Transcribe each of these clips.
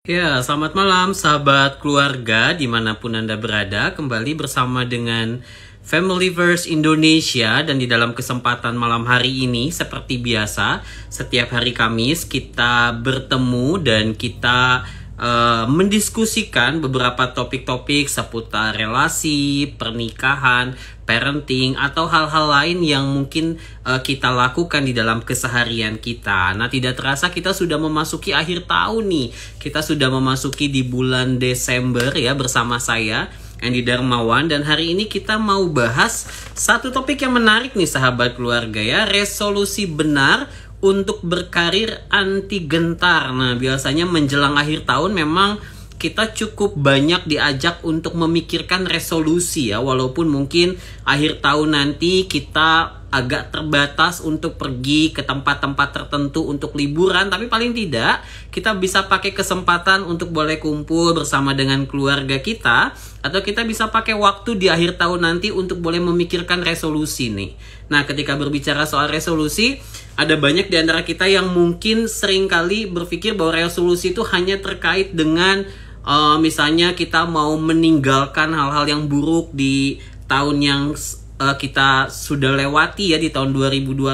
Ya, selamat malam sahabat keluarga dimanapun Anda berada. Kembali bersama dengan Familyverse Indonesia. Dan di dalam kesempatan malam hari ini, seperti biasa, setiap hari Kamis kita bertemu dan kita mendiskusikan beberapa topik-topik seputar relasi, pernikahan, parenting, atau hal-hal lain yang mungkin kita lakukan di dalam keseharian kita. Nah, tidak terasa kita sudah memasuki akhir tahun nih. Kita sudah memasuki di bulan Desember ya, bersama saya Andy Darmawan, dan hari ini kita mau bahas satu topik yang menarik nih sahabat keluarga ya, resolusi benar untuk berkarir anti gentar. Nah, biasanya menjelang akhir tahun memang kita cukup banyak diajak untuk memikirkan resolusi ya, walaupun mungkin akhir tahun nanti kita agak terbatas untuk pergi ke tempat-tempat tertentu untuk liburan, tapi paling tidak kita bisa pakai kesempatan untuk boleh kumpul bersama dengan keluarga kita, atau kita bisa pakai waktu di akhir tahun nanti untuk boleh memikirkan resolusi nih. Nah, ketika berbicara soal resolusi, ada banyak di antara kita yang mungkin seringkali berpikir bahwa resolusi itu hanya terkait dengan misalnya kita mau meninggalkan hal-hal yang buruk di tahun yang kita sudah lewati ya, di tahun 2021,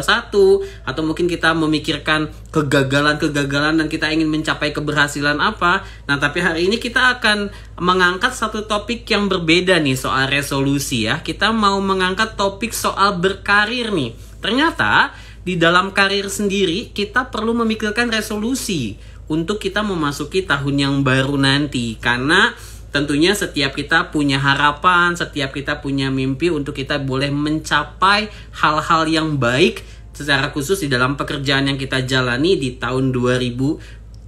atau mungkin kita memikirkan kegagalan-kegagalan dan kita ingin mencapai keberhasilan apa. Nah, tapi hari ini kita akan mengangkat satu topik yang berbeda nih soal resolusi ya. Kita mau mengangkat topik soal berkarir nih. Ternyata di dalam karir sendiri kita perlu memikirkan resolusi untuk kita memasuki tahun yang baru nanti, karena tentunya setiap kita punya harapan, setiap kita punya mimpi untuk kita boleh mencapai hal-hal yang baik, secara khusus di dalam pekerjaan yang kita jalani di tahun 2022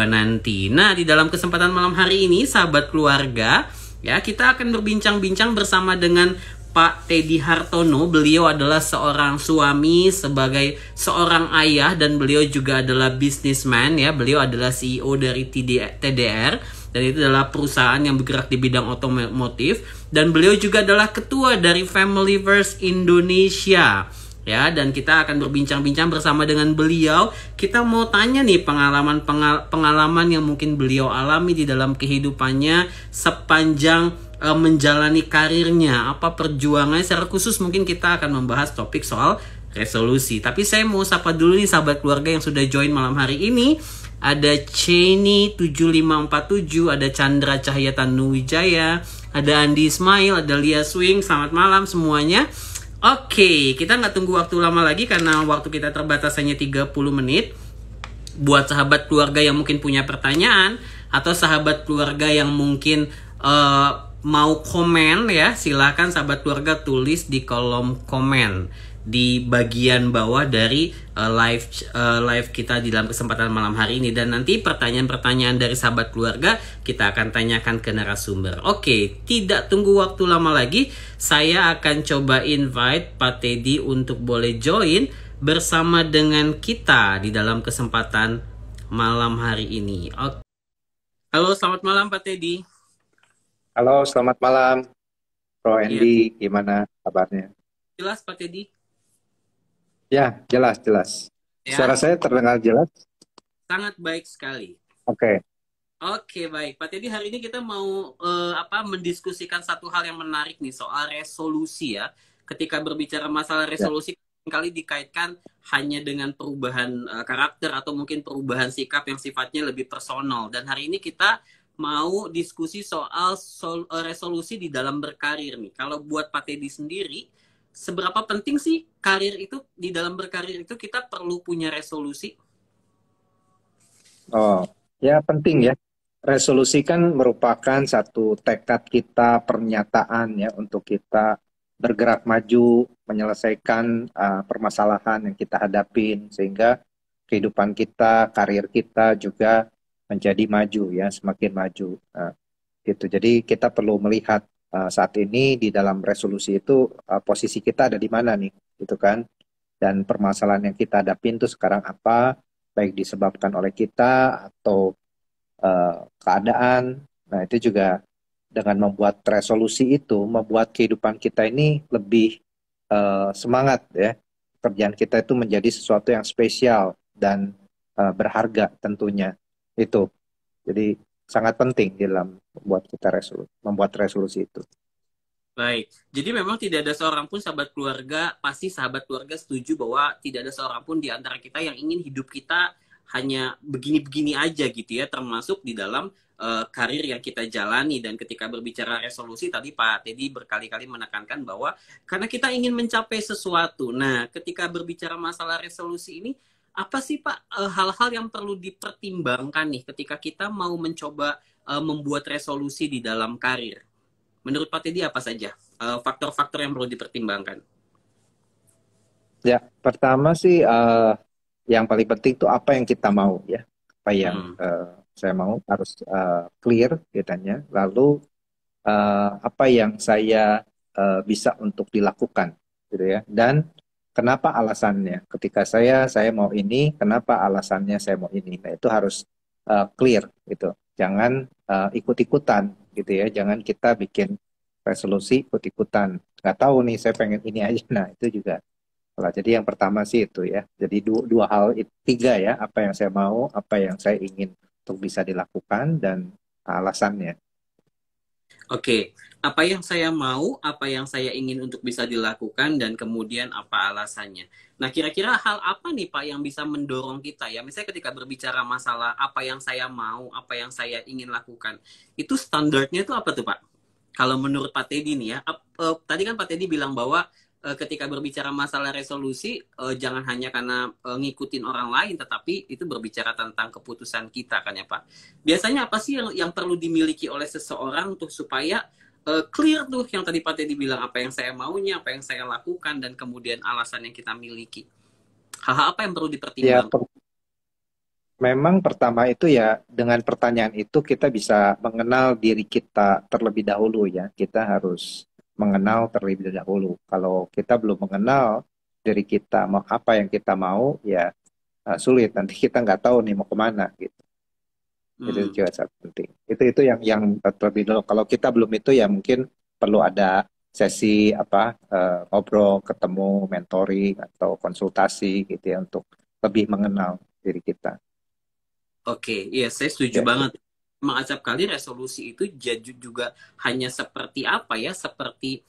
nanti. Nah, di dalam kesempatan malam hari ini sahabat keluarga ya, kita akan berbincang-bincang bersama dengan Pak Teddy Hartono. Beliau adalah seorang suami, sebagai seorang ayah, dan beliau juga adalah businessman ya. Beliau adalah CEO dari TDR, dan itu adalah perusahaan yang bergerak di bidang otomotif, dan beliau juga adalah ketua dari Familyverse Indonesia ya. Dan kita akan berbincang-bincang bersama dengan beliau. Kita mau tanya nih pengalaman yang mungkin beliau alami di dalam kehidupannya sepanjang menjalani karirnya, apa perjuangannya. Secara khusus mungkin kita akan membahas topik soal resolusi. Tapi saya mau sapa dulu nih sahabat keluarga yang sudah join malam hari ini. Ada Cheney 7547, ada Chandra Cahya Tanuwijaya, ada Andi Ismail, ada Lia Swing. Selamat malam semuanya. Oke, kita nggak tunggu waktu lama lagi karena waktu kita terbatas hanya 30 menit. Buat sahabat keluarga yang mungkin punya pertanyaan, atau sahabat keluarga yang mungkin mau komen ya, silakan sahabat keluarga tulis di kolom komen di bagian bawah dari live kita di dalam kesempatan malam hari ini. Dan nanti pertanyaan-pertanyaan dari sahabat keluarga kita akan tanyakan ke narasumber. Oke, tidak tunggu waktu lama lagi, saya akan coba invite Pak Teddy untuk boleh join bersama dengan kita di dalam kesempatan malam hari ini. Oke. Halo, selamat malam Pak Teddy. Halo, selamat malam, Bro Andy. Gimana kabarnya? Jelas Pak Teddy? Ya, jelas. Ya, Suara saya terdengar jelas? sangat baik sekali. Oke. Oke, baik. Pak Teddy, hari ini kita mau mendiskusikan satu hal yang menarik nih soal resolusi ya. Ketika berbicara masalah Ya. resolusi, kali dikaitkan hanya dengan perubahan karakter atau mungkin perubahan sikap yang sifatnya lebih personal. Dan hari ini kita mau diskusi soal resolusi di dalam berkarir nih. Kalau buat Pak Teddy sendiri, seberapa penting sih karir itu, di dalam berkarir itu kita perlu punya resolusi? Oh, ya penting ya. Resolusi kan merupakan satu tekad kita, pernyataan ya untuk kita bergerak maju, menyelesaikan permasalahan yang kita hadapin, sehingga kehidupan kita, karir kita juga menjadi maju ya, semakin maju. Gitu. Jadi kita perlu melihat saat ini di dalam resolusi itu posisi kita ada di mana nih, gitu kan? Dan permasalahan yang kita hadapin itu sekarang apa, baik disebabkan oleh kita atau keadaan. Nah, itu juga dengan membuat resolusi itu, membuat kehidupan kita ini lebih semangat ya. Pekerjaan kita itu menjadi sesuatu yang spesial dan berharga tentunya. Itu. Jadi sangat penting dalam membuat resolusi itu. Baik, jadi memang tidak ada seorang pun sahabat keluarga, pasti sahabat keluarga setuju bahwa tidak ada seorang pun di antara kita yang ingin hidup kita hanya begini-begini aja gitu ya, termasuk di dalam karir yang kita jalani. Dan ketika berbicara resolusi, tadi Pak Teddy berkali-kali menekankan bahwa karena kita ingin mencapai sesuatu. Nah, ketika berbicara masalah resolusi ini, apa sih Pak hal-hal yang perlu dipertimbangkan nih ketika kita mau mencoba membuat resolusi di dalam karir? Menurut Pak Teddy apa saja faktor-faktor yang perlu dipertimbangkan? Ya, pertama sih yang paling penting itu apa yang kita mau ya. Apa yang saya mau harus clear katanya. Lalu apa yang saya bisa untuk dilakukan gitu ya. Dan kenapa alasannya? Ketika saya mau ini, kenapa alasannya saya mau ini? Nah, itu harus clear gitu. Jangan ikut-ikutan gitu ya. Jangan kita bikin resolusi ikut-ikutan. Nggak tahu nih, saya pengen ini aja. Nah, itu juga. Jadi yang pertama sih itu ya. Jadi dua hal, tiga ya. Apa yang saya mau, apa yang saya ingin untuk bisa dilakukan, dan alasannya. Oke, apa yang saya mau, apa yang saya ingin untuk bisa dilakukan, dan kemudian apa alasannya. Nah, kira-kira hal apa nih Pak yang bisa mendorong kita ya? Misalnya ketika berbicara masalah apa yang saya mau, apa yang saya ingin lakukan, itu standarnya itu apa tuh Pak? Kalau menurut Pak Teddy nih ya, tadi kan Pak Teddy bilang bahwa ketika berbicara masalah resolusi, jangan hanya karena ngikutin orang lain, tetapi itu berbicara tentang keputusan kita kan ya Pak. Biasanya apa sih yang perlu dimiliki oleh seseorang tuh supaya clear tuh yang tadi Pak Teddy bilang, apa yang saya maunya, apa yang saya lakukan, dan kemudian alasan yang kita miliki. Hal-hal apa yang perlu Ya, dipertimbangkan? memang pertama itu ya, dengan pertanyaan itu kita bisa mengenal diri kita terlebih dahulu ya. Kita harus mengenal terlebih dahulu. Kalau kita belum mengenal diri kita, mau apa yang kita mau, ya sulit. Nanti kita nggak tahu nih mau kemana gitu. Itu juga sangat penting. Itu yang terlebih dahulu. Kalau kita belum itu ya mungkin perlu ada sesi ngobrol, ketemu, mentoring atau konsultasi gitu ya untuk lebih mengenal diri kita. Oke, iya saya setuju Ya, banget. Memang acap kali resolusi itu juga hanya seperti apa ya, seperti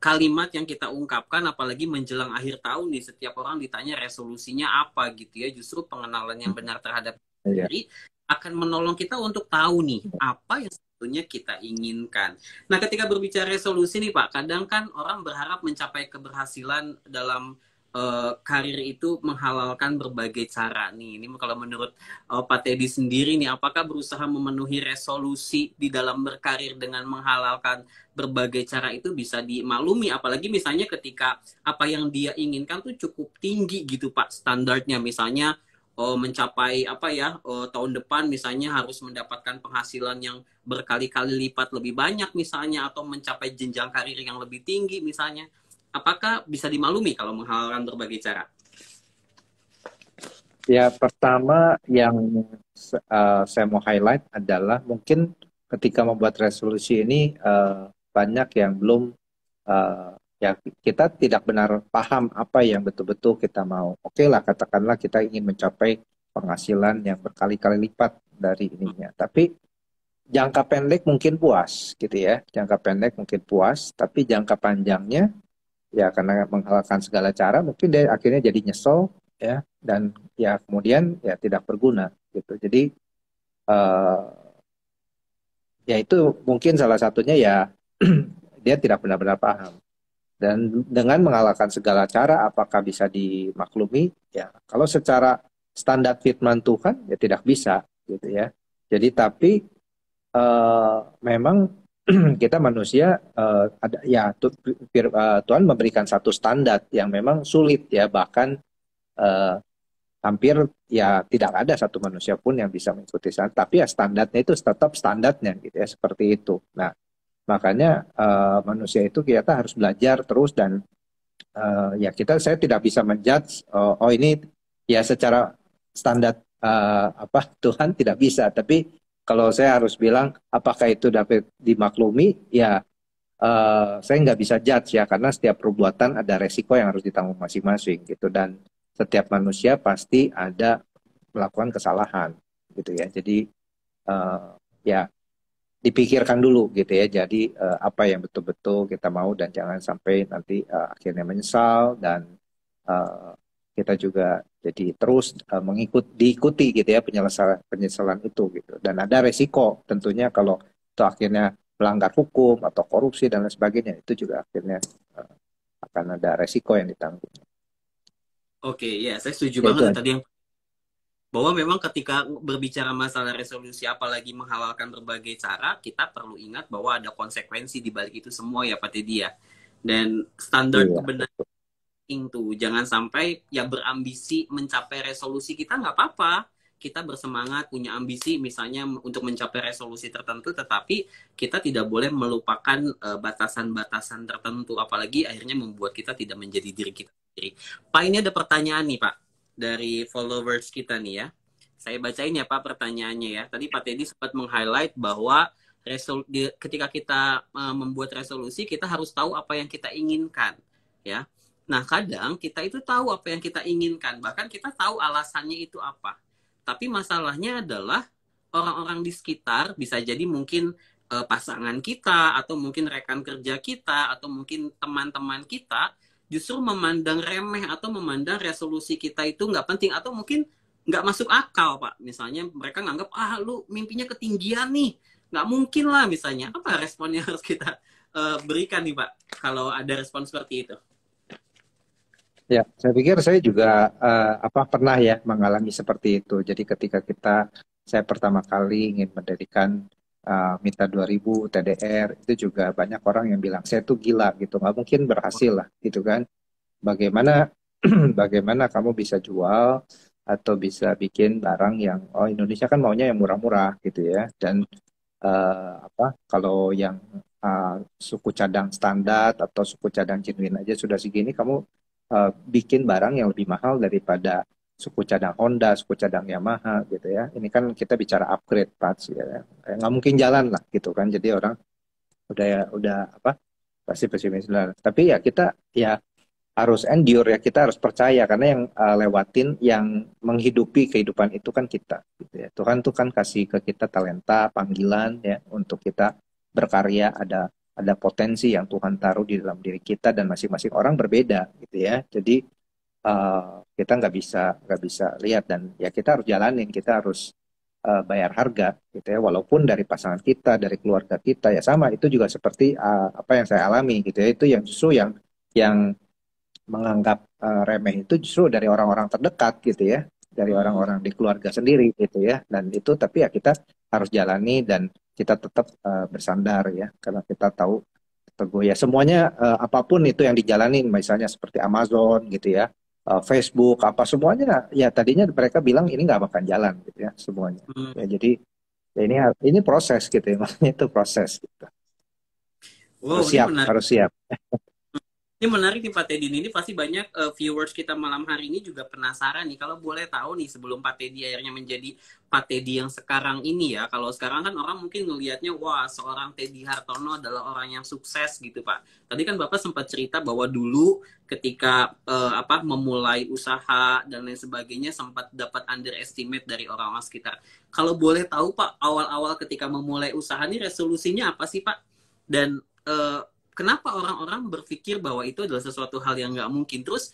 kalimat yang kita ungkapkan, apalagi menjelang akhir tahun nih, setiap orang ditanya resolusinya apa gitu ya. Justru pengenalan yang benar terhadap ya. diri akan menolong kita untuk tahu nih apa yang sebetulnya kita inginkan. Nah, ketika berbicara resolusi nih Pak, kadang kan orang berharap mencapai keberhasilan dalam karir itu menghalalkan berbagai cara nih. Ini kalau menurut Pak Teddy sendiri nih, apakah berusaha memenuhi resolusi di dalam berkarir dengan menghalalkan berbagai cara itu bisa dimaklumi? Apalagi misalnya ketika apa yang dia inginkan tuh cukup tinggi gitu Pak standarnya. Misalnya mencapai tahun depan misalnya harus mendapatkan penghasilan yang berkali-kali lipat lebih banyak misalnya, atau mencapai jenjang karir yang lebih tinggi misalnya. Apakah bisa dimaklumi kalau menghalalkan berbagai cara? Ya, pertama yang saya mau highlight adalah mungkin ketika membuat resolusi ini banyak yang belum ya kita tidak benar paham apa yang betul-betul kita mau. Oke lah, katakanlah kita ingin mencapai penghasilan yang berkali-kali lipat dari ininya. Tapi jangka pendek mungkin puas gitu ya. Jangka pendek mungkin puas, tapi jangka panjangnya ya karena menghalalkan segala cara mungkin dia akhirnya jadi nyesel ya, dan ya kemudian ya tidak berguna gitu. Jadi ya itu mungkin salah satunya ya dia tidak benar-benar paham. Dan dengan mengalahkan segala cara, apakah bisa dimaklumi? Ya, kalau secara standar firman Tuhan, ya tidak bisa, gitu ya. Jadi, tapi memang kita manusia ada ya Tuhan memberikan satu standar yang memang sulit ya, bahkan eh, hampir ya tidak ada satu manusia pun yang bisa mengikuti standar. Tapi ya standarnya itu tetap standarnya, gitu ya, seperti itu. Nah, makanya manusia itu kita harus belajar terus, dan ya saya tidak bisa menjudge oh ini ya secara standar Tuhan tidak bisa, tapi kalau saya harus bilang apakah itu dapat dimaklumi ya saya nggak bisa judge ya, karena setiap perbuatan ada resiko yang harus ditanggung masing-masing gitu, dan setiap manusia pasti ada melakukan kesalahan gitu ya. Jadi ya dipikirkan dulu gitu ya. Jadi apa yang betul-betul kita mau dan jangan sampai nanti akhirnya menyesal dan uh, kita juga jadi terus diikuti gitu ya penyesalan itu gitu. Dan ada resiko tentunya kalau itu akhirnya melanggar hukum atau korupsi dan lain sebagainya, itu juga akhirnya uh, akan ada resiko yang ditanggung. Oke, ya saya setuju Ya banget itu ya aja. tadi yang bahwa memang ketika berbicara masalah resolusi apalagi menghalalkan berbagai cara, kita perlu ingat bahwa ada konsekuensi di balik itu semua ya Pak Teddy ya. Dan standar Iya. kebenaran itu jangan sampai ya berambisi mencapai resolusi kita nggak apa-apa. Kita bersemangat punya ambisi misalnya untuk mencapai resolusi tertentu, tetapi kita tidak boleh melupakan batasan-batasan tertentu, apalagi akhirnya membuat kita tidak menjadi diri kita sendiri. Pak, ini ada pertanyaan nih Pak dari followers kita nih ya. Saya bacain ya Pak pertanyaannya ya. Tadi Pak Teddy sempat meng-highlight bahwa ketika kita membuat resolusi, kita harus tahu apa yang kita inginkan ya. Nah, kadang kita itu tahu apa yang kita inginkan, bahkan kita tahu alasannya itu apa. Tapi masalahnya adalah orang-orang di sekitar, bisa jadi mungkin pasangan kita, atau mungkin rekan kerja kita, atau mungkin teman-teman kita, justru memandang remeh atau memandang resolusi kita itu nggak penting, atau mungkin nggak masuk akal, Pak. Misalnya mereka nganggap, lu mimpinya ketinggian nih, nggak mungkin lah misalnya. Apa respon yang harus kita berikan nih, Pak, kalau ada respon seperti itu? Ya, saya pikir saya juga pernah ya mengalami seperti itu. Jadi ketika saya pertama kali ingin mendirikan Mita 2000 TDR, itu juga banyak orang yang bilang saya tuh gila gitu, nggak mungkin berhasil lah gitu kan. Bagaimana bagaimana kamu bisa jual atau bisa bikin barang yang Indonesia kan maunya yang murah-murah gitu ya. Dan kalau yang suku cadang standar atau suku cadang genuine aja sudah segini, kamu bikin barang yang lebih mahal daripada suku cadang Honda, suku cadang Yamaha gitu ya. Ini kan kita bicara upgrade parts ya. Nggak mungkin jalan lah gitu kan. Jadi orang udah pasti pesimis lah. Tapi ya kita ya harus endure ya, kita harus percaya karena yang lewatin, yang menghidupi kehidupan itu kan kita gitu ya. Tuhan tuh kan kasih ke kita talenta, panggilan ya untuk kita berkarya, ada potensi yang Tuhan taruh di dalam diri kita dan masing-masing orang berbeda gitu ya. Jadi kita nggak bisa lihat dan ya kita harus jalanin, kita harus bayar harga gitu ya, walaupun dari pasangan kita, dari keluarga kita ya sama, itu juga seperti apa yang saya alami gitu ya, itu yang justru yang menganggap remeh itu justru dari orang-orang terdekat gitu ya, dari orang-orang di keluarga sendiri gitu ya, dan itu tapi ya kita harus jalani dan kita tetap bersandar ya, karena kita tahu teguh ya semuanya apapun itu yang dijalani, misalnya seperti Amazon gitu ya, Facebook apa semuanya ya tadinya mereka bilang ini nggak bakal jalan gitu ya semuanya ya, jadi ya ini proses gitu ya, makanya itu proses gitu. Wow, ini menarik. Harus siap. Ini menarik nih Pak Teddy. Ini pasti banyak viewers kita malam hari ini juga penasaran nih. Kalau boleh tahu nih sebelum Pak Teddy akhirnya menjadi Pak Teddy yang sekarang ini ya. Kalau sekarang kan orang mungkin ngelihatnya, wah seorang Teddy Hartono adalah orang yang sukses gitu Pak. Tadi kan Bapak sempat cerita bahwa dulu ketika memulai usaha dan lain sebagainya sempat dapat underestimate dari orang-orang sekitar. Kalau boleh tahu Pak, awal-awal ketika memulai usaha ini resolusinya apa sih Pak? Dan kenapa orang-orang berpikir bahwa itu adalah sesuatu hal yang nggak mungkin? Terus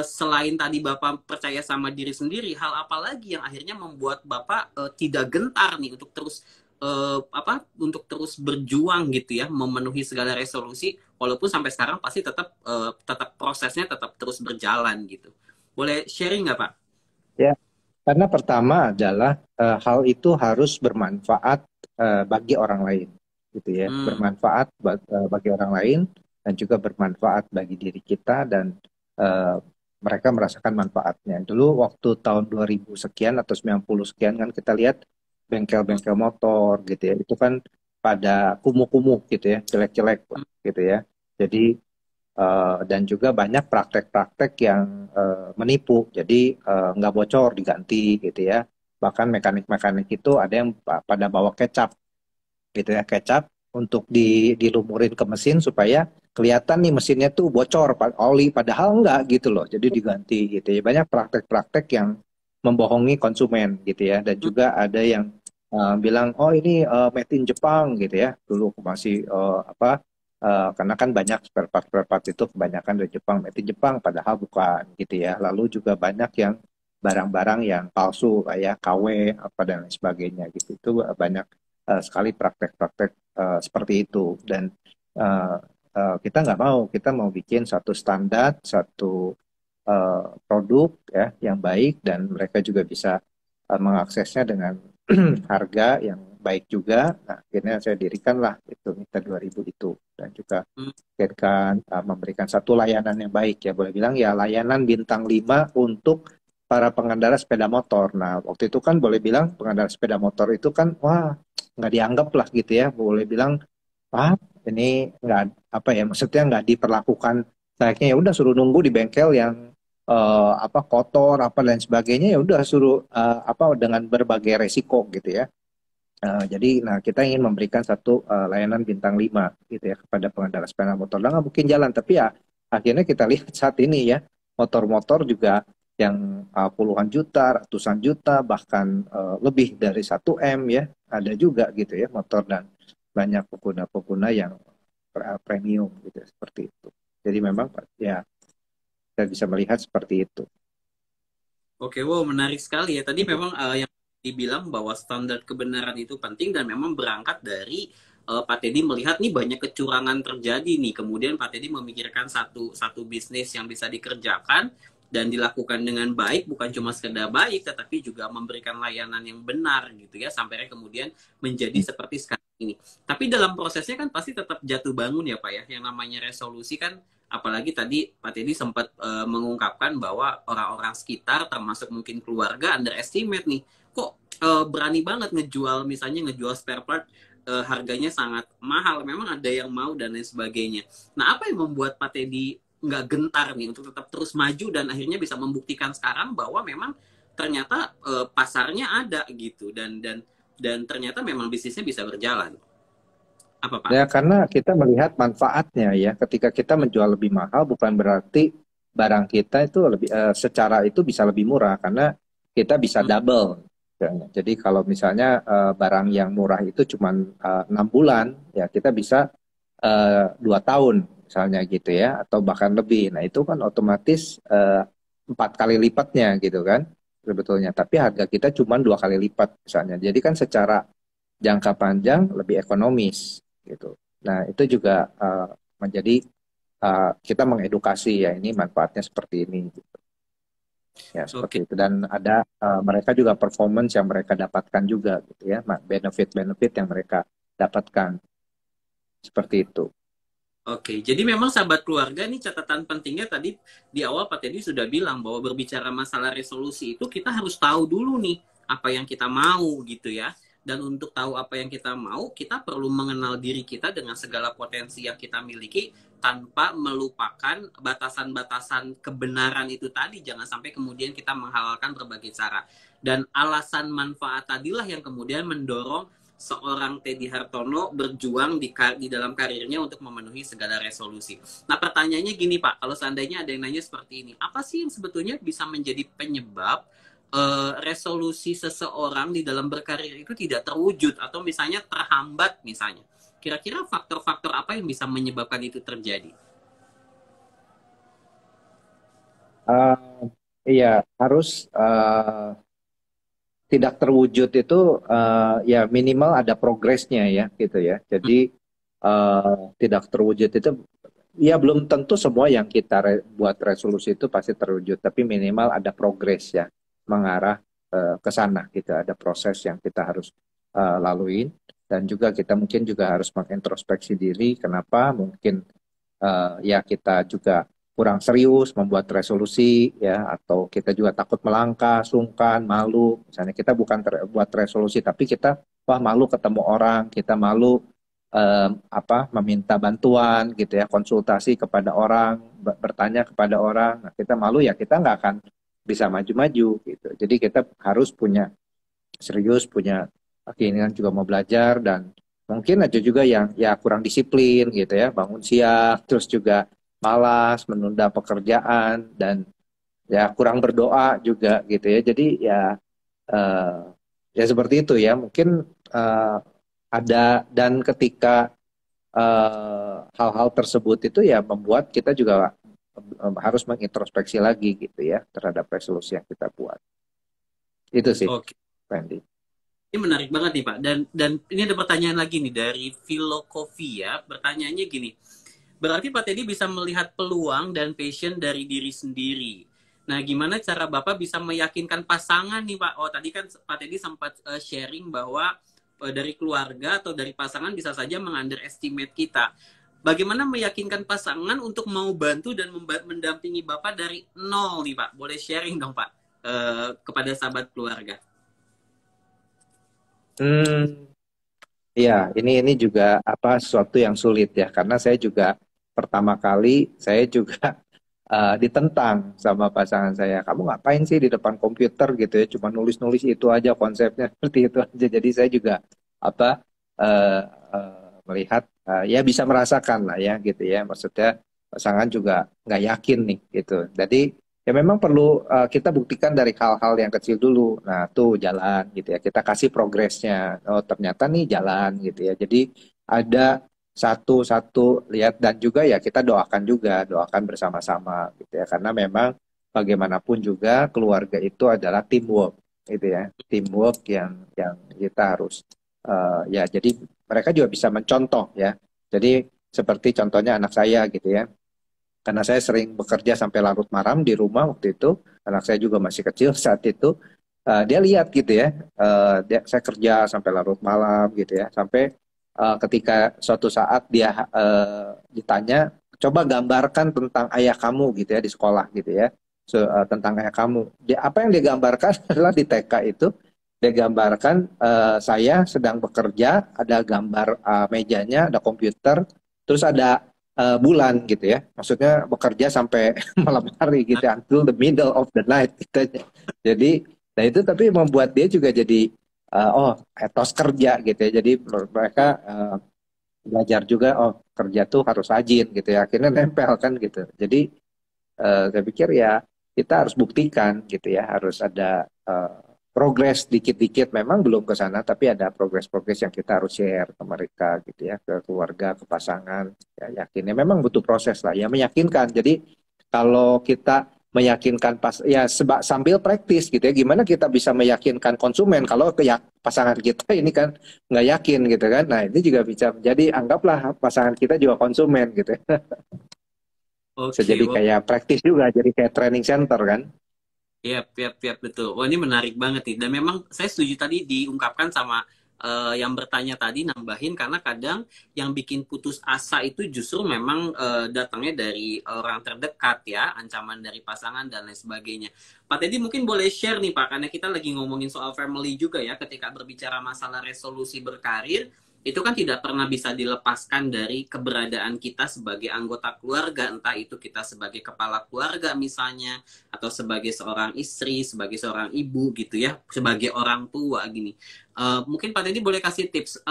selain tadi Bapak percaya sama diri sendiri, hal apa lagi yang akhirnya membuat Bapak tidak gentar nih untuk terus untuk terus berjuang gitu ya, memenuhi segala resolusi, walaupun sampai sekarang pasti tetap prosesnya tetap terus berjalan gitu. Boleh sharing nggak Pak? Ya, karena pertama adalah hal itu harus bermanfaat bagi orang lain gitu ya, bermanfaat bagi orang lain dan juga bermanfaat bagi diri kita dan mereka merasakan manfaatnya. Dulu waktu tahun 2000 sekian atau 90 sekian kan kita lihat bengkel-bengkel motor gitu ya, itu kan pada kumuh-kumuh gitu ya, jelek-jelek gitu ya. Jadi dan juga banyak praktek-praktek yang menipu, jadi nggak bocor diganti gitu ya. Bahkan mekanik-mekanik itu ada yang pada bawa kecap gitu ya, kecap untuk dilumurin ke mesin supaya kelihatan nih mesinnya tuh bocor oli, padahal enggak gitu loh, jadi diganti gitu ya. Banyak praktek-praktek yang membohongi konsumen gitu ya. Dan juga ada yang bilang oh ini made in Jepang gitu ya. Dulu masih karena kan banyak spare part itu kebanyakan dari Jepang, made in Jepang, padahal bukan gitu ya. Lalu juga banyak yang barang-barang yang palsu kayak KW apa dan lain sebagainya gitu. Itu banyak sekali praktek-praktek seperti itu. Dan uh, kita nggak mau, kita mau bikin satu standar, satu produk ya yang baik, dan mereka juga bisa mengaksesnya dengan harga yang baik juga. Nah, akhirnya saya dirikanlah itu Mita 2000 itu, dan juga Hmm. kan memberikan satu layanan yang baik ya, boleh bilang ya layanan bintang 5 untuk para pengendara sepeda motor. Nah, waktu itu kan boleh bilang pengendara sepeda motor itu kan wah nggak dianggap lah gitu ya, boleh bilang ah ini nggak apa ya, maksudnya nggak diperlakukan layaknya, ya udah suruh nunggu di bengkel yang kotor apa dan sebagainya, ya udah suruh dengan berbagai resiko gitu ya. Jadi nah kita ingin memberikan satu layanan bintang 5 gitu ya kepada pengendara sepeda motor. Nah, nggak mungkin jalan, tapi ya akhirnya kita lihat saat ini ya motor-motor juga yang puluhan juta, ratusan juta, bahkan lebih dari 1 M ya, ada juga gitu ya motor, dan banyak pengguna-pengguna yang premium gitu ya, seperti itu. Jadi memang ya kita bisa melihat seperti itu. Oke, wow, menarik sekali ya. Tadi memang yang dibilang bahwa standar kebenaran itu penting dan memang berangkat dari Pak Teddy melihat nih banyak kecurangan terjadi nih. Kemudian Pak Teddy memikirkan satu satu bisnis yang bisa dikerjakan dan dilakukan dengan baik, bukan cuma sekedar baik, tetapi juga memberikan layanan yang benar gitu ya, sampai kemudian menjadi seperti sekarang ini. Tapi dalam prosesnya kan pasti tetap jatuh bangun ya Pak ya. Yang namanya resolusi kan, apalagi tadi Pak Teddy sempat mengungkapkan bahwa orang-orang sekitar termasuk mungkin keluarga underestimate nih, kok berani banget ngejual, misalnya ngejual spare part harganya sangat mahal, memang ada yang mau dan lain sebagainya. Nah, apa yang membuat Pak Teddy nggak gentar nih untuk tetap terus maju dan akhirnya bisa membuktikan sekarang bahwa memang ternyata pasarnya ada gitu, dan ternyata memang bisnisnya bisa berjalan. Apa Pak? Ya, karena kita melihat manfaatnya ya. Ketika kita menjual lebih mahal, bukan berarti barang kita itu lebih secara itu bisa lebih murah, karena kita bisa Hmm. double. Jadi kalau misalnya barang yang murah itu cuma 6 bulan, ya kita bisa 2 tahun misalnya gitu ya, atau bahkan lebih. Nah itu kan otomatis 4 kali lipatnya gitu kan sebetulnya. Tapi harga kita cuma 2 kali lipat misalnya. Jadi kan secara jangka panjang lebih ekonomis gitu. Nah, itu juga menjadi kita mengedukasi ya, ini manfaatnya seperti ini gitu. Ya, Oke. seperti itu. Dan ada mereka juga performance yang mereka dapatkan juga gitu ya, benefit-benefit yang mereka dapatkan seperti itu. Oke, jadi memang sahabat keluarga nih, catatan pentingnya tadi di awal Pak Teddy sudah bilang bahwa berbicara masalah resolusi itu kita harus tahu dulu nih apa yang kita mau gitu ya. Dan untuk tahu apa yang kita mau, kita perlu mengenal diri kita dengan segala potensi yang kita miliki tanpa melupakan batasan-batasan kebenaran itu tadi. Jangan sampai kemudian kita menghalalkan berbagai cara. Dan alasan manfaat tadilah yang kemudian mendorong seorang Teddy Hartono berjuang di dalam karirnya untuk memenuhi segala resolusi. Nah, pertanyaannya gini Pak, kalau seandainya ada yang nanya seperti ini, apa sih yang sebetulnya bisa menjadi penyebab resolusi seseorang di dalam berkarir itu tidak terwujud atau misalnya terhambat misalnya? Kira-kira faktor-faktor apa yang bisa menyebabkan itu terjadi? Uh, iya, harus tidak terwujud itu ya minimal ada progresnya ya gitu ya. Jadi tidak terwujud itu ya belum tentu semua yang kita buat resolusi itu pasti terwujud, tapi minimal ada progres ya mengarah ke sana gitu. Ada proses yang kita harus laluin, dan juga kita mungkin juga harus mengintrospeksi diri kenapa mungkin ya kita juga kurang serius membuat resolusi ya, atau kita juga takut melangkah, sungkan, malu. Misalnya kita bukan buat resolusi tapi kita wah malu ketemu orang, kita malu meminta bantuan gitu ya, konsultasi kepada orang, bertanya kepada orang. Nah, kita malu ya kita nggak akan bisa maju-maju gitu. Jadi kita harus punya serius, punya keinginan juga mau belajar, dan mungkin aja juga yang ya kurang disiplin gitu ya, bangun siang terus juga malas, menunda pekerjaan, dan ya kurang berdoa juga gitu ya. Jadi ya eh, ya seperti itu ya. Mungkin eh, ada, dan ketika hal-hal tersebut itu ya membuat kita juga harus mengintrospeksi lagi gitu ya terhadap resolusi yang kita buat. Itu sih, Oke. Randy. Ini menarik banget nih Pak. Dan ini ada pertanyaan lagi nih dari Filokovia. Pertanyaannya gini. Berarti Pak Teddy bisa melihat peluang dan passion dari diri sendiri. Nah, gimana cara Bapak bisa meyakinkan pasangan nih Pak? Oh, tadi kan Pak Teddy sempat sharing bahwa dari keluarga atau dari pasangan bisa saja meng-underestimate kita. Bagaimana meyakinkan pasangan untuk mau bantu dan mendampingi Bapak dari nol nih Pak? Boleh sharing dong Pak kepada sahabat keluarga. Hmm, iya, ini juga apa sesuatu yang sulit ya, karena saya juga pertama kali saya juga ditentang sama pasangan saya. Kamu ngapain sih di depan komputer gitu ya? Cuma nulis-nulis itu aja konsepnya seperti itu aja. Jadi saya juga apa eh, melihat ya bisa merasakan lah ya gitu ya. Maksudnya pasangan juga nggak yakin nih gitu. Jadi ya memang perlu kita buktikan dari hal-hal yang kecil dulu. Nah tuh jalan gitu ya. Kita kasih progresnya. Oh ternyata nih jalan gitu ya. Jadi ada satu-satu lihat, dan juga ya kita doakan juga, doakan bersama-sama gitu ya, karena memang bagaimanapun juga keluarga itu adalah teamwork gitu ya, teamwork yang kita harus ya, jadi mereka juga bisa mencontoh ya, jadi seperti contohnya anak saya gitu ya, karena saya sering bekerja sampai larut malam di rumah waktu itu, anak saya juga masih kecil saat itu, dia lihat gitu ya, saya kerja sampai larut malam gitu ya, sampai ketika suatu saat dia ditanya, coba gambarkan tentang ayah kamu gitu ya di sekolah gitu ya, tentang ayah kamu. Apa yang dia gambarkan adalah di TK itu, dia gambarkan saya sedang bekerja, ada gambar mejanya, ada komputer, terus ada bulan gitu ya. Maksudnya bekerja sampai malam hari gitu ya, until the middle of the night gitu aja. Jadi, nah itu tapi membuat dia juga jadi oh etos kerja gitu ya. Jadi menurut mereka belajar juga, oh kerja tuh harus rajin gitu ya. Akhirnya nempel kan gitu. Jadi saya pikir ya kita harus buktikan gitu ya, harus ada progres dikit-dikit, memang belum ke sana tapi ada progres-progres yang kita harus share ke mereka gitu ya, ke keluarga, ke pasangan ya, yakinnya memang butuh proses lah ya, meyakinkan. Jadi kalau kita meyakinkan pas ya sambil praktis gitu ya, gimana kita bisa meyakinkan konsumen kalau ke ya, pasangan kita ini kan nggak yakin gitu kan. Nah ini juga bisa menjadi, anggaplah pasangan kita juga konsumen gitu ya. Bisa Oke, jadi wow. kayak praktis juga, jadi kayak training center kan. Yap, betul. Wah, ini menarik banget nih. Dan memang saya setuju tadi diungkapkan sama yang bertanya tadi, nambahin karena kadang yang bikin putus asa itu justru memang datangnya dari orang terdekat ya, ancaman dari pasangan dan lain sebagainya. Pak Teddy mungkin boleh share nih Pak, karena kita lagi ngomongin soal family juga ya, ketika berbicara masalah resolusi berkarir, itu kan tidak pernah bisa dilepaskan dari keberadaan kita sebagai anggota keluarga, entah itu kita sebagai kepala keluarga misalnya, atau sebagai seorang istri, sebagai seorang ibu gitu ya, sebagai orang tua gini. Mungkin Pak Teddy boleh kasih tips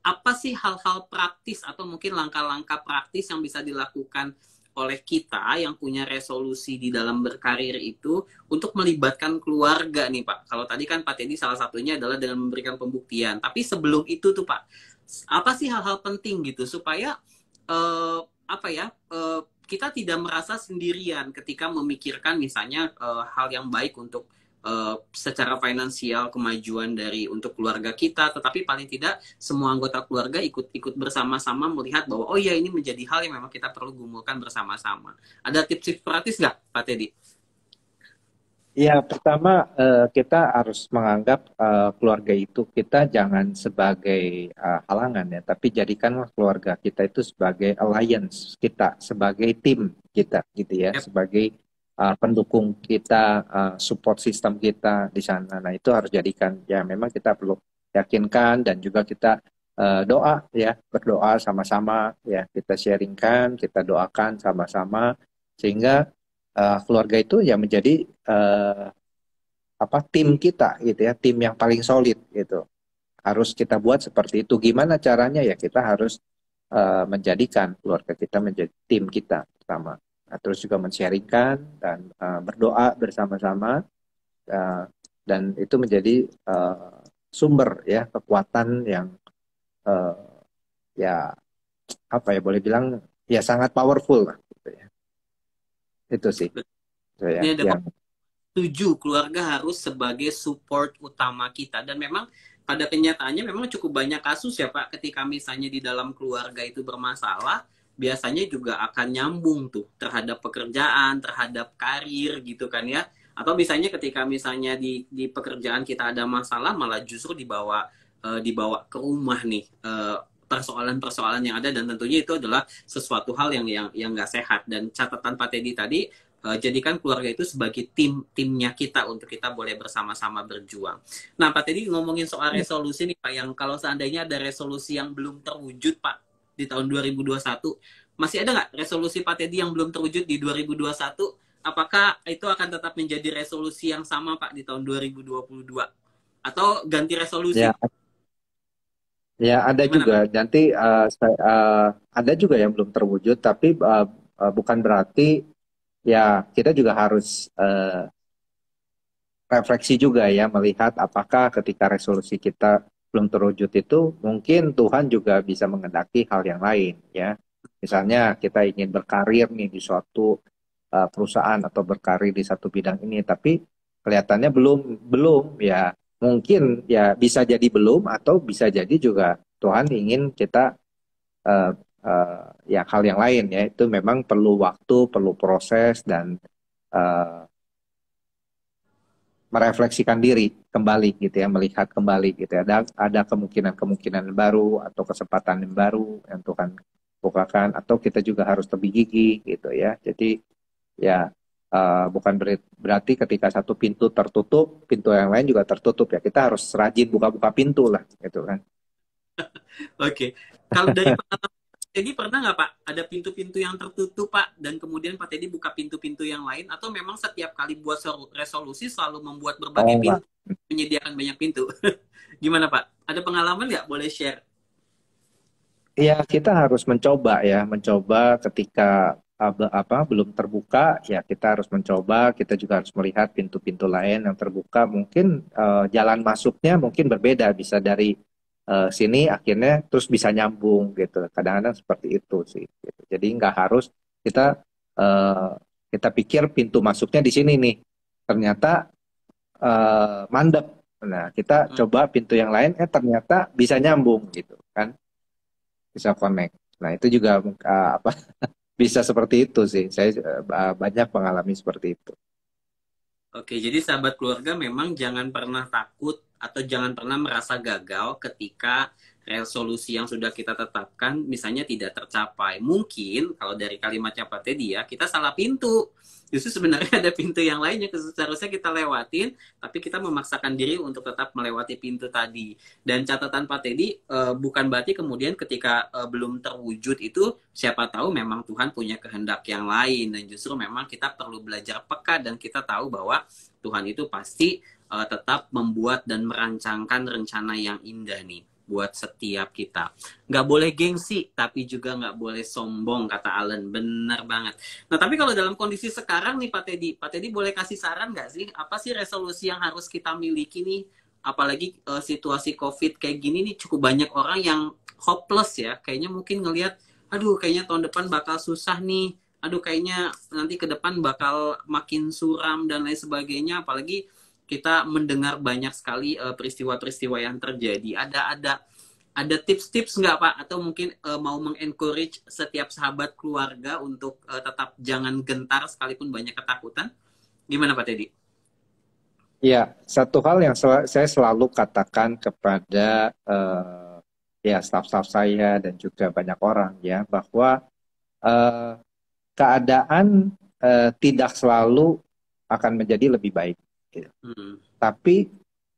apa sih hal-hal praktis atau mungkin langkah-langkah praktis yang bisa dilakukan oleh kita yang punya resolusi di dalam berkarir itu untuk melibatkan keluarga nih Pak. Kalau tadi kan Pak Teddy salah satunya adalah dengan memberikan pembuktian. Tapi sebelum itu tuh Pak, apa sih hal-hal penting gitu supaya apa ya kita tidak merasa sendirian ketika memikirkan misalnya hal yang baik untuk secara finansial kemajuan dari untuk keluarga kita, tetapi paling tidak semua anggota keluarga ikut-ikut bersama-sama melihat bahwa oh ya ini menjadi hal yang memang kita perlu gumulkan bersama-sama. Ada tips-tips praktis nggak Pak Teddy? Ya, pertama kita harus menganggap keluarga itu kita jangan sebagai halangan ya, tapi jadikanlah keluarga kita itu sebagai alliance kita, sebagai tim kita gitu ya, Yep. sebagai pendukung kita, support system kita di sana. Nah, itu harus jadikan ya, memang kita perlu yakinkan, dan juga kita doa ya, berdoa sama-sama ya, kita sharingkan, kita doakan sama-sama, sehingga keluarga itu ya menjadi eh, apa, tim kita gitu ya, tim yang paling solid gitu. Harus kita buat seperti itu. Gimana caranya ya, kita harus menjadikan keluarga kita menjadi tim kita pertama. terus juga men-sharingkan dan berdoa bersama-sama, uh, dan itu menjadi sumber ya kekuatan yang uh, ya apa ya boleh bilang ya sangat powerful lah gitu ya. Itu sih saya Ini ada yang 7, keluarga harus sebagai support utama kita. Dan memang pada kenyataannya memang cukup banyak kasus ya Pak, ketika misalnya di dalam keluarga itu bermasalah, biasanya juga akan nyambung tuh terhadap pekerjaan, terhadap karir gitu kan ya. Atau misalnya ketika misalnya di pekerjaan kita ada masalah, malah justru dibawa ke rumah nih, persoalan-persoalan yang ada, dan tentunya itu adalah sesuatu hal yang nggak sehat. Dan catatan Pak Teddy tadi, jadikan keluarga itu sebagai timnya kita untuk kita boleh bersama-sama berjuang. Nah, Pak Teddy ngomongin soal resolusi nih Pak, yang kalau seandainya ada resolusi yang belum terwujud Pak di tahun 2021, masih ada nggak resolusi Pak Teddy yang belum terwujud di 2021? Apakah itu akan tetap menjadi resolusi yang sama Pak di tahun 2022? Atau ganti resolusi? ya ya ada Gimana juga Pak? nanti ada juga yang belum terwujud, tapi bukan berarti ya kita juga harus refleksi juga ya melihat apakah ketika resolusi kita belum terwujud itu mungkin Tuhan juga bisa mengendaki hal yang lain ya. Misalnya kita ingin berkarir nih di suatu perusahaan atau berkarir di satu bidang ini, tapi kelihatannya belum belum ya, mungkin ya bisa jadi belum atau bisa jadi juga Tuhan ingin kita eh, ya hal yang lain ya, itu memang perlu waktu, perlu proses dan eh, merefleksikan diri kembali gitu ya, melihat kembali gitu ya. Ada kemungkinan-kemungkinan baru atau kesempatan yang baru yang Tuhan bukakan, atau kita juga harus lebih gigih gitu ya. Jadi ya bukan berarti ketika satu pintu tertutup, pintu yang lain juga tertutup ya. Kita harus rajin buka-buka pintu lah gitu kan. Oke. Kalau dari pengalaman Pak Teddy, pernah nggak Pak ada pintu-pintu yang tertutup Pak, dan kemudian Pak Teddy buka pintu-pintu yang lain, atau memang setiap kali buat resolusi selalu membuat berbagai Oh enggak. pintu, menyediakan banyak pintu? Gimana Pak? Ada pengalaman nggak? Boleh share? Iya, kita harus mencoba ya, mencoba ketika belum terbuka, ya kita harus mencoba, kita juga harus melihat pintu-pintu lain yang terbuka. Mungkin jalan masuknya mungkin berbeda, bisa dari sini akhirnya terus bisa nyambung gitu. Kadang-kadang seperti itu sih. Gitu. Jadi nggak harus kita eh, kita pikir pintu masuknya di sini nih, ternyata mandek. Nah, kita Hmm. coba pintu yang lain, ternyata bisa nyambung gitu kan, bisa connect. Nah, itu juga apa bisa seperti itu sih. Saya banyak mengalami seperti itu. Oke, jadi sahabat keluarga memang jangan pernah takut atau jangan pernah merasa gagal ketika resolusi yang sudah kita tetapkan misalnya tidak tercapai. Mungkin kalau dari kalimatnya Pak Teddy ya, kita salah pintu. Justru sebenarnya ada pintu yang lainnya seharusnya kita lewatin, tapi kita memaksakan diri untuk tetap melewati pintu tadi. Dan catatan Pak Teddy, bukan berarti kemudian ketika belum terwujud itu, siapa tahu memang Tuhan punya kehendak yang lain, dan justru memang kita perlu belajar peka, dan kita tahu bahwa Tuhan itu pasti tetap membuat dan merancangkan rencana yang indah nih buat setiap kita. Nggak boleh gengsi, tapi juga nggak boleh sombong, kata Allen. Benar banget. Nah, tapi kalau dalam kondisi sekarang nih Pak Teddy boleh kasih saran nggak sih? Apa sih resolusi yang harus kita miliki nih? Apalagi situasi COVID kayak gini nih, cukup banyak orang yang hopeless ya. Kayaknya mungkin ngelihat, aduh kayaknya tahun depan bakal susah nih. Aduh kayaknya nanti ke depan bakal makin suram dan lain sebagainya. Apalagi kita mendengar banyak sekali peristiwa-peristiwa yang terjadi. Ada tips-tips nggak Pak? Atau mungkin mau mengencourage setiap sahabat keluarga untuk tetap jangan gentar sekalipun banyak ketakutan? Gimana Pak Teddy? Ya, satu hal yang saya selalu katakan kepada ya staf-staf saya dan juga banyak orang ya, bahwa eh, keadaan tidak selalu akan menjadi lebih baik, gitu. Hmm. Tapi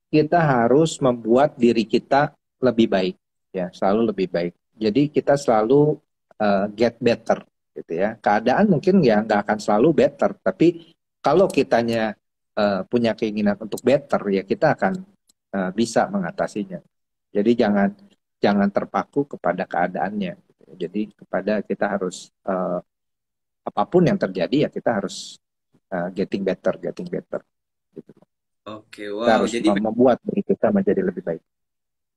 kita harus membuat diri kita lebih baik, ya selalu lebih baik. Jadi kita selalu get better, gitu ya. Keadaan mungkin ya nggak akan selalu better, tapi kalau kitanya punya keinginan untuk better, ya kita akan bisa mengatasinya. Jadi jangan jangan terpaku kepada keadaannya. Jadi kepada kita harus apapun yang terjadi ya kita harus getting better, gitu. Oke, Kita wow. harus Jadi membuat diri kita menjadi lebih baik.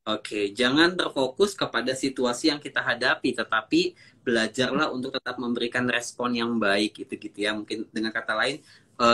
oke, jangan terfokus kepada situasi yang kita hadapi, tetapi belajarlah untuk tetap memberikan respon yang baik gitu-gitu ya. Mungkin dengan kata lain,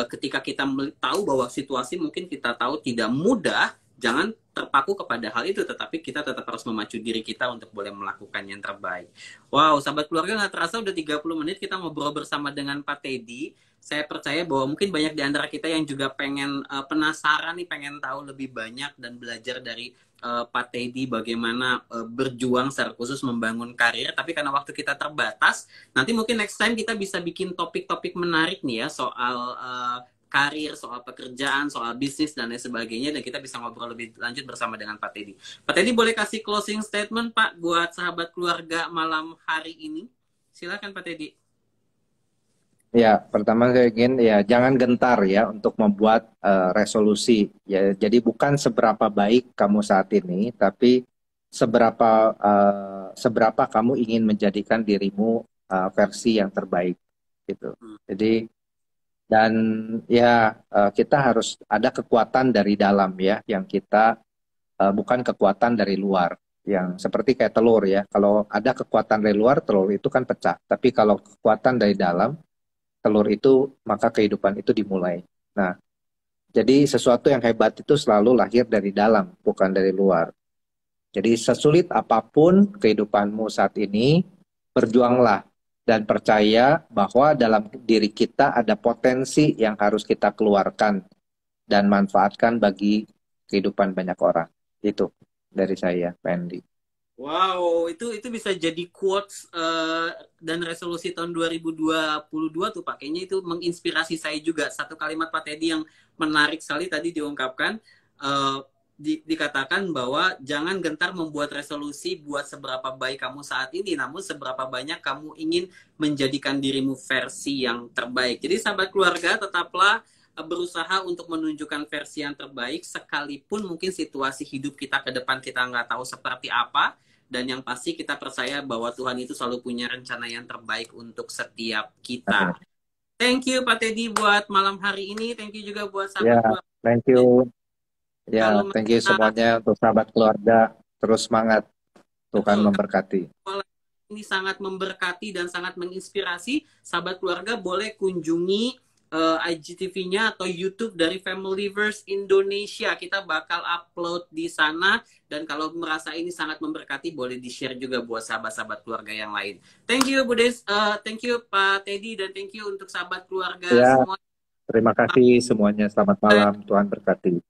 ketika kita tahu bahwa situasi mungkin kita tahu tidak mudah, jangan terpaku kepada hal itu, tetapi kita tetap harus memacu diri kita untuk boleh melakukan yang terbaik. Wow, sahabat keluarga, nggak terasa udah 30 menit kita ngobrol bersama dengan Pak Teddy. Saya percaya bahwa mungkin banyak di antara kita yang juga pengen penasaran nih, pengen tahu lebih banyak dan belajar dari Pak Teddy bagaimana berjuang secara khusus membangun karir. Tapi karena waktu kita terbatas, nanti mungkin next time kita bisa bikin topik-topik menarik nih ya soal karir, soal pekerjaan, soal bisnis dan lain sebagainya, dan kita bisa ngobrol lebih lanjut bersama dengan Pak Teddy. Pak Teddy boleh kasih closing statement Pak buat sahabat keluarga malam hari ini? Silakan Pak Teddy. Ya, pertama saya ingin ya jangan gentar ya untuk membuat resolusi. Ya, jadi bukan seberapa baik kamu saat ini, tapi seberapa kamu ingin menjadikan dirimu versi yang terbaik gitu. Jadi dan ya kita harus ada kekuatan dari dalam ya yang kita bukan kekuatan dari luar. Yang seperti kayak telur ya. Kalau ada kekuatan dari luar, telur itu kan pecah. Tapi kalau kekuatan dari dalam telur itu, maka kehidupan itu dimulai. Nah, jadi sesuatu yang hebat itu selalu lahir dari dalam, bukan dari luar. Jadi sesulit apapun kehidupanmu saat ini, berjuanglah dan percaya bahwa dalam diri kita ada potensi yang harus kita keluarkan dan manfaatkan bagi kehidupan banyak orang. Itu dari saya, Pak Andy. Wow, itu bisa jadi quotes dan resolusi tahun 2022 tuh Pak. Kayaknya itu menginspirasi saya juga. Satu kalimat Pak Teddy yang menarik sekali tadi diungkapkan, dikatakan bahwa jangan gentar membuat resolusi buat seberapa baik kamu saat ini, namun seberapa banyak kamu ingin menjadikan dirimu versi yang terbaik. Jadi sahabat keluarga, tetaplah berusaha untuk menunjukkan versi yang terbaik, sekalipun mungkin situasi hidup kita ke depan kita nggak tahu seperti apa. Dan yang pasti kita percaya bahwa Tuhan itu selalu punya rencana yang terbaik untuk setiap kita. Thank you Pak Teddy buat malam hari ini. Thank you juga buat sahabat keluarga. Thank you. Ya, Kalau thank you semuanya untuk sahabat keluarga. Terus semangat. Tuhan betul, memberkati. ini sangat memberkati dan sangat menginspirasi. Sahabat keluarga boleh kunjungi IGTV-nya atau YouTube dari Familyverse Indonesia. Kita bakal upload di sana. Dan kalau merasa ini sangat memberkati, boleh di-share juga buat sahabat-sahabat keluarga yang lain. Thank you, Budes. Thank you, Pak Teddy. Dan thank you untuk sahabat keluarga Ya, semua. terima kasih semuanya. Selamat malam. Tuhan berkati.